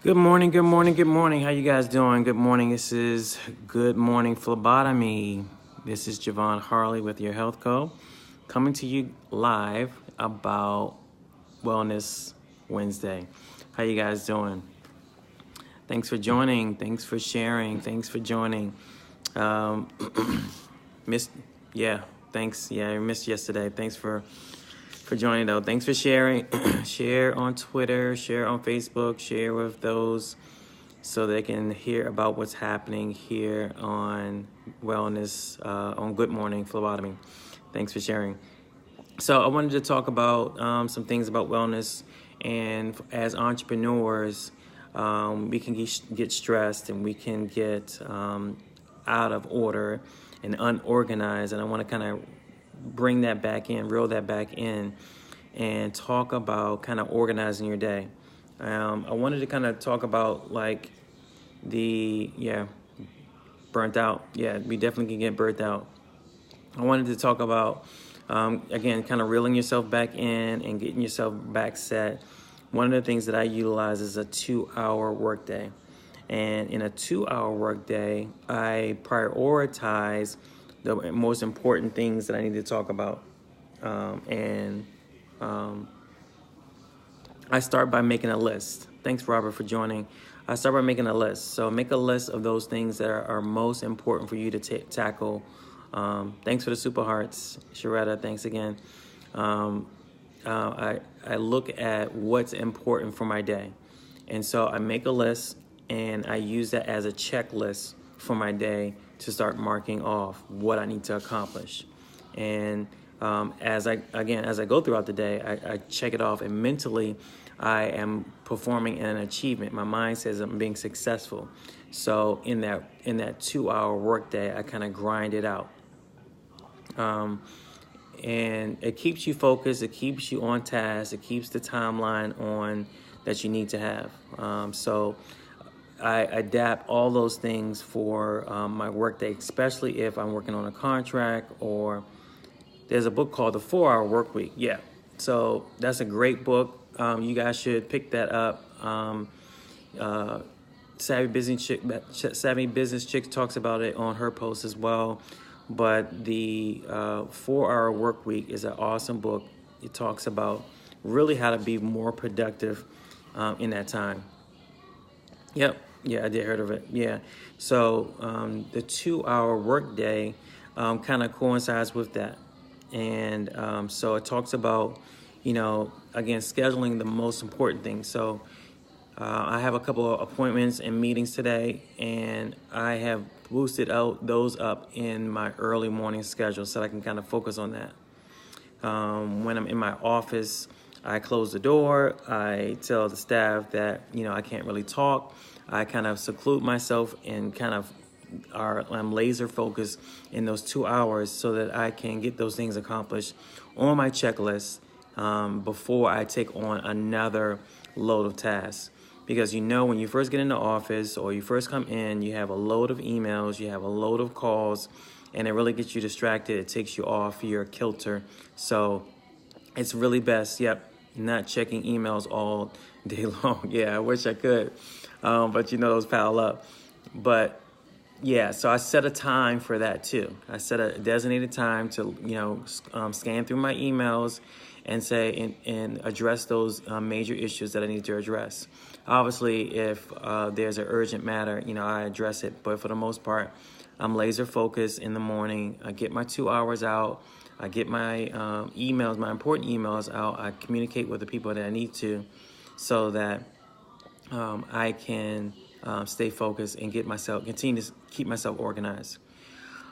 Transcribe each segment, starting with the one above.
Good morning, good morning, good morning. How you guys doing? Good morning. This is Good Morning Phlebotomy. This is Javon Harley with your Health Co. coming to you live about Wellness Wednesday. How you guys doing? Thanks for joining. Thanks for sharing. Thanks for joining. Missed, yeah, thanks. Yeah, I missed yesterday. Thanks for joining though. Thanks for sharing. Share on Twitter, share on Facebook, share with those so they can hear about what's happening here on Wellness, on Good Morning Phlebotomy. Thanks for sharing. So I wanted to talk about some things about wellness, and as entrepreneurs, we can get stressed and we can get out of order and unorganized, and I want to kind of bring that back in, reel that back in, and talk about kind of organizing your day. I wanted to kind of talk about like burnt out. Yeah, we definitely can get burnt out. I wanted to talk about, again, kind of reeling yourself back in and getting yourself back set. One of the things that I utilize is a 2-hour workday. And in a 2-hour workday, I prioritize the most important things that I need to talk about. I start by making a list. Thanks, Robert, for joining. I start by making a list. So make a list of those things that are most important for you to tackle. Thanks for the super hearts, Sharetta. Thanks again. I look at what's important for my day. And so I make a list, and I use that as a checklist for my day to start marking off what I need to accomplish. And as I go throughout the day, I check it off, and mentally I am performing an achievement. My mind says I'm being successful. So in that 2-hour workday, I kind of grind it out. And it keeps you focused, it keeps you on task, it keeps the timeline on that you need to have. So I adapt all those things for my workday, especially if I'm working on a contract, or there's a book called The 4-Hour Work Week. Yeah, so that's a great book. You guys should pick that up. Savvy Business Chick talks about it on her post as well. But the 4-Hour Work Week is an awesome book. It talks about really how to be more productive in that time. Yep. Yeah, I did heard of it. Yeah. So the 2-hour workday kind of coincides with that. And so it talks about, again, scheduling the most important things. So I have a couple of appointments and meetings today, and I have boosted those up in my early morning schedule so that I can kind of focus on that. When I'm in my office, I close the door. I tell the staff that, I can't really talk. I kind of seclude myself and I'm laser focused in those 2 hours so that I can get those things accomplished on my checklist before I take on another load of tasks. Because when you first get in the office or you first come in, you have a load of emails, you have a load of calls, and it really gets you distracted. It takes you off your kilter. So it's really best, not checking emails all day long. Yeah, I wish I could. But those pile up. But yeah, so I set a time for that too. I set a designated time to, scan through my emails and say and address those major issues that I need to address. Obviously, if there's an urgent matter, I address it. But for the most part, I'm laser focused in the morning. I get my 2 hours out. I get my emails, my important emails out. I communicate with the people that I need to, so that I can stay focused and continue to keep myself organized.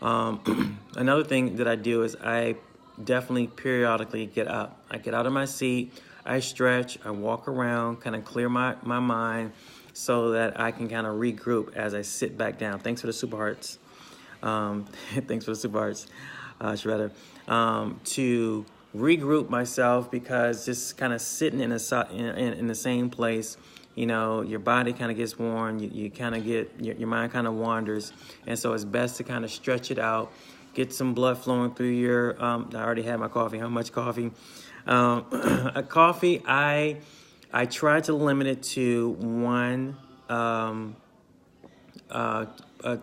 Another thing that I do is I definitely periodically get up. I get out of my seat, I stretch, I walk around, kind of clear my mind so that I can kind of regroup as I sit back down. Thanks for the super hearts. Thanks for the super hearts, Shredder. To regroup myself, because just kind of sitting in the same place, your body kind of gets worn, you kind of get, your mind kind of wanders. And so it's best to kind of stretch it out, get some blood flowing through I already had my coffee. How much coffee? A coffee, I I try to limit it to a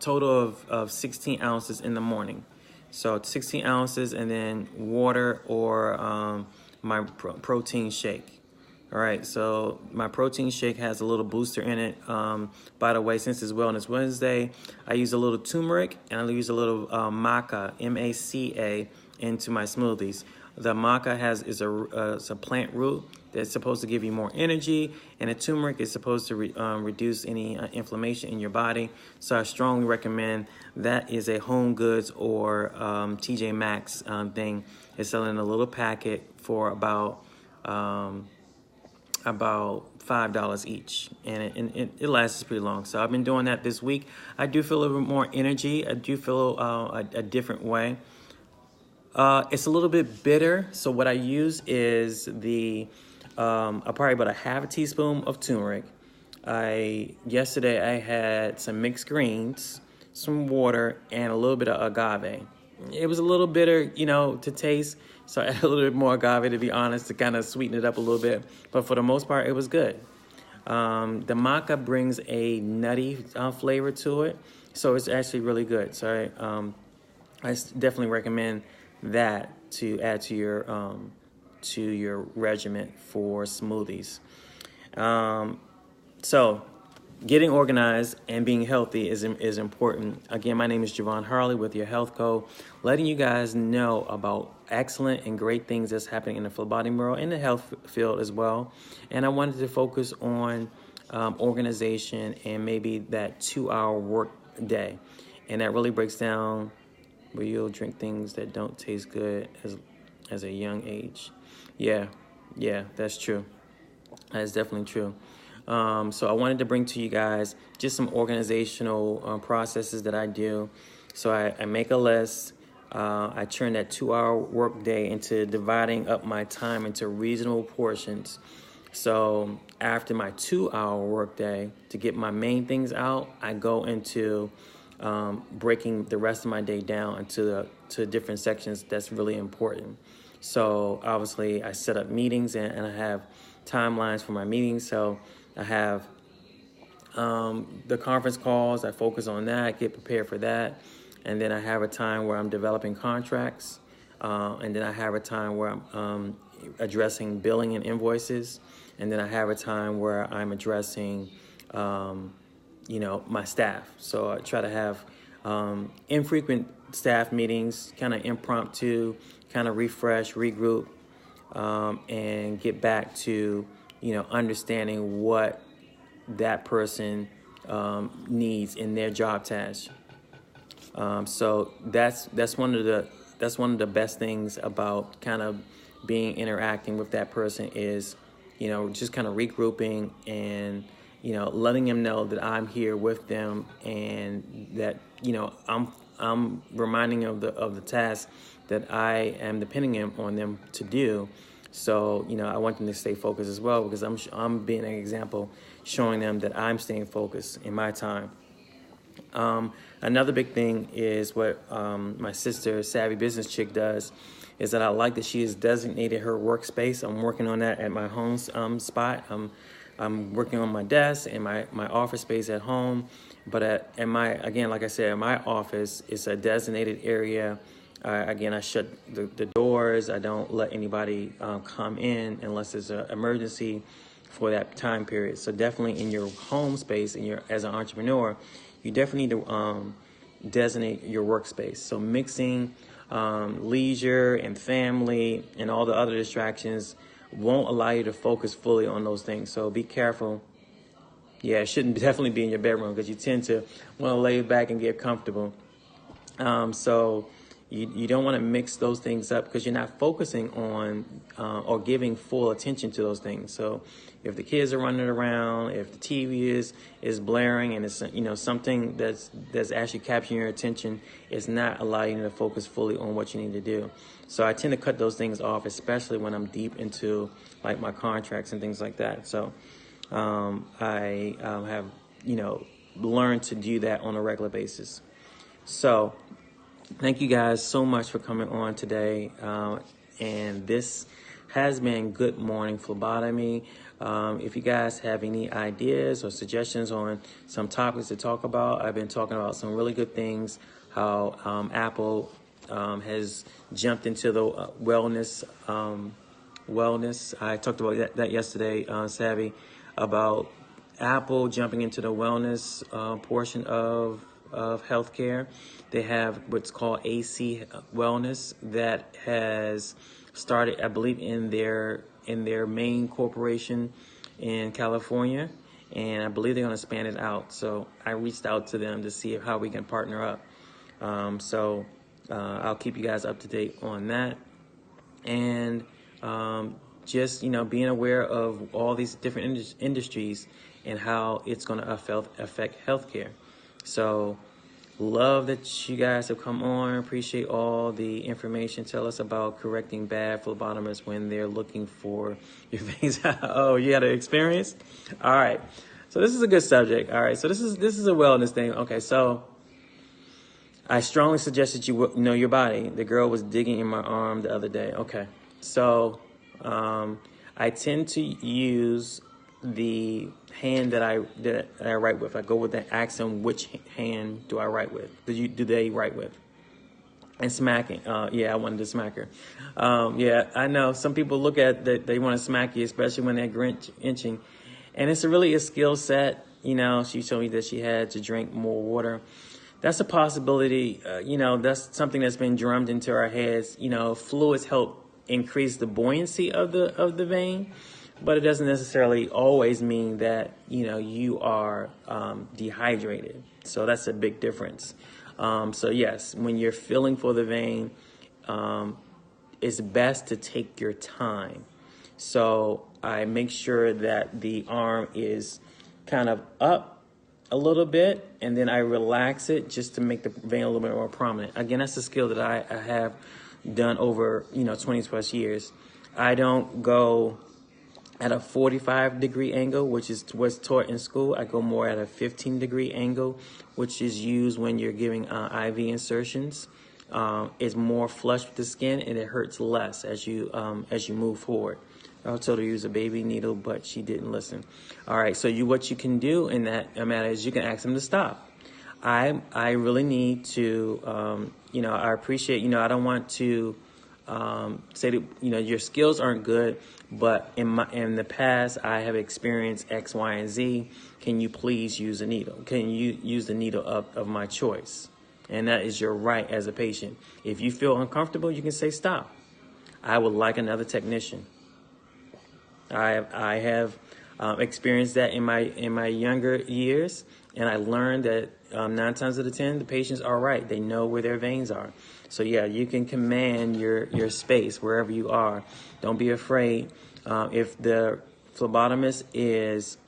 total of 16 ounces in the morning. So 16 ounces, and then water or my protein shake. All right, so my protein shake has a little booster in it. By the way, since it's Wellness Wednesday, I use a little turmeric and I use a little maca, M-A-C-A, into my smoothies. The maca is a plant root that's supposed to give you more energy, and the turmeric is supposed to reduce any inflammation in your body. So I strongly recommend that. Is a Home Goods or TJ Maxx thing. It's selling a little packet for about $5 each, and it lasts pretty long. So I've been doing that this week. I do feel a little bit more energy. I do feel a different way. It's a little bit bitter, so what I use is probably about a half a teaspoon of turmeric. Yesterday I had some mixed greens, some water, and a little bit of agave. It was a little bitter, to taste, so I added a little bit more agave, to be honest, to kind of sweeten it up a little bit. But for the most part, it was good. The maca brings a nutty flavor to it, so it's actually really good. So I definitely recommend that to add to your regimen for smoothies. So getting organized and being healthy is important. Again, my name is Javon Harley with your Health Co, letting you guys know about excellent and great things that's happening in the phlebotomy world, in the health field as well. And I wanted to focus on organization and maybe that 2-hour work day. And that really breaks down where you'll drink things that don't taste good as a young age. Yeah, that's true. That is definitely true. So I wanted to bring to you guys just some organizational processes that I do. So I make a list. I turn that 2-hour work day into dividing up my time into reasonable portions. So after my 2-hour work day, to get my main things out, I go into breaking the rest of my day down into different sections that's really important. So obviously I set up meetings and I have timelines for my meetings. So I have the conference calls. I focus on that, get prepared for that. And then I have a time where I'm developing contracts. And then I have a time where I'm addressing billing and invoices. And then I have a time where I'm addressing, my staff. So I try to have infrequent staff meetings, kind of impromptu, kind of refresh, regroup, and get back to, understanding what that person needs in their job task. So that's one of the best things about kind of interacting with that person is, just kind of regrouping and, letting them know that I'm here with them and that, I'm reminding of the task that I am depending on them to do. So, I want them to stay focused as well, because I'm being an example, showing them that I'm staying focused in my time. Another big thing is what my sister, Savvy Business Chick, does, is that I like that she has designated her workspace. I'm working on that at my home spot. I'm working on my desk and my office space at home. But at like I said, in my office, it's a designated area. Again, I shut the doors. I don't let anybody come in unless there's an emergency for that time period. So definitely in your home space, as an entrepreneur, you definitely need to designate your workspace. So mixing leisure and family and all the other distractions won't allow you to focus fully on those things. So be careful. Yeah, it shouldn't definitely be in your bedroom, because you tend to want to lay back and get comfortable. So you don't want to mix those things up, because you're not focusing on or giving full attention to those things. So if the kids are running around, if the TV is blaring and it's something that's actually capturing your attention, it's not allowing you to focus fully on what you need to do. So I tend to cut those things off, especially when I'm deep into like my contracts and things like that. So I have learned to do that on a regular basis. So thank you guys so much for coming on today. And this has been Good Morning Phlebotomy. If you guys have any ideas or suggestions on some topics to talk about, I've been talking about some really good things, how Apple has jumped into the wellness. I talked about that yesterday, Savvy, about Apple jumping into the wellness portion of healthcare. They have what's called AC Wellness that has started, I believe, in their main corporation in California, and I believe they're going to expand it out. So I reached out to them to see how we can partner up. I'll keep you guys up to date on that, and just being aware of all these different industries and how it's going to affect healthcare. So love that you guys have come on. Appreciate all the information. Tell us about correcting bad phlebotomists when they're looking for your veins. Oh, you had an experience? All right. So this is a good subject. All right. So this is a wellness thing. Okay. So I strongly suggest that you know your body. The girl was digging in my arm the other day. Okay. So I tend to use the hand that I write with. I go with the ask them which hand do I write with? Do they write with? And smacking. Yeah, I wanted to smack her. Yeah, I know some people look at that, they want to smack you, especially when they're inching. And it's really a skill set. She told me that she had to drink more water. That's a possibility. That's something that's been drummed into our heads. Fluids help increase the buoyancy of the vein, but it doesn't necessarily always mean that you are dehydrated. So that's a big difference. So yes, when you're feeling for the vein, it's best to take your time. So I make sure that the arm is kind of up a little bit, and then I relax it just to make the vein a little bit more prominent. Again, that's a skill that I have done over 20 plus years. I don't go at a 45-degree angle, which is what's taught in school. I go more at a 15-degree angle, which is used when you're giving IV insertions. It's more flush with the skin, and it hurts less as you move forward. I was told to use a baby needle, but she didn't listen. All right, so what you can do in that matter is you can ask them to stop. I really need to, I appreciate, I don't want to say that, your skills aren't good, but in the past I have experienced X, Y, and Z. Can you please use a needle? Can you use the needle of my choice? And that is your right as a patient. If you feel uncomfortable, you can say stop. I would like another technician. I have experienced that in my younger years, and I learned that 9 times out of 10, the patients are right. They know where their veins are. So yeah, you can command your space wherever you are. Don't be afraid. If the phlebotomist is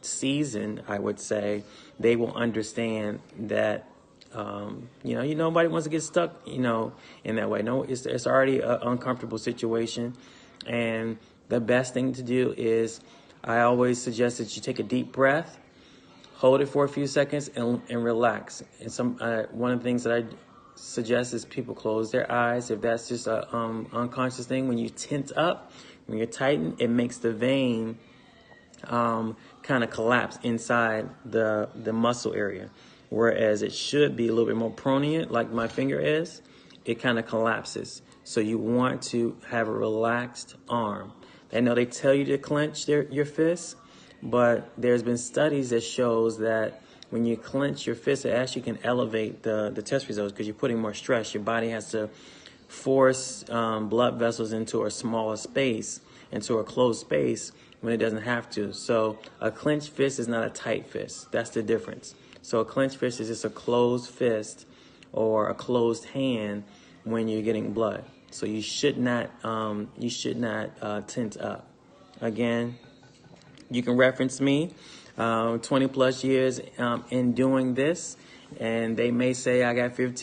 seasoned, I would say, they will understand that nobody wants to get stuck in that way. No, it's already an uncomfortable situation, and the best thing to do is, I always suggest that you take a deep breath, hold it for a few seconds, and relax. And one of the things that I suggest is people close their eyes. If that's just a unconscious thing, when you tense up, when you're tightened, it makes the vein kind of collapse inside the muscle area. Whereas it should be a little bit more prominent, like my finger is, it kind of collapses. So you want to have a relaxed arm. I know they tell you to clench your fist, but there's been studies that shows that when you clench your fist, it actually can elevate the test results because you're putting more stress. Your body has to force blood vessels into a smaller space, into a closed space, when it doesn't have to. So a clenched fist is not a tight fist. That's the difference. So a clenched fist is just a closed fist or a closed hand when you're getting blood. So you should not tense up. Again, you can reference me, 20 plus years in doing this, and they may say I got 15.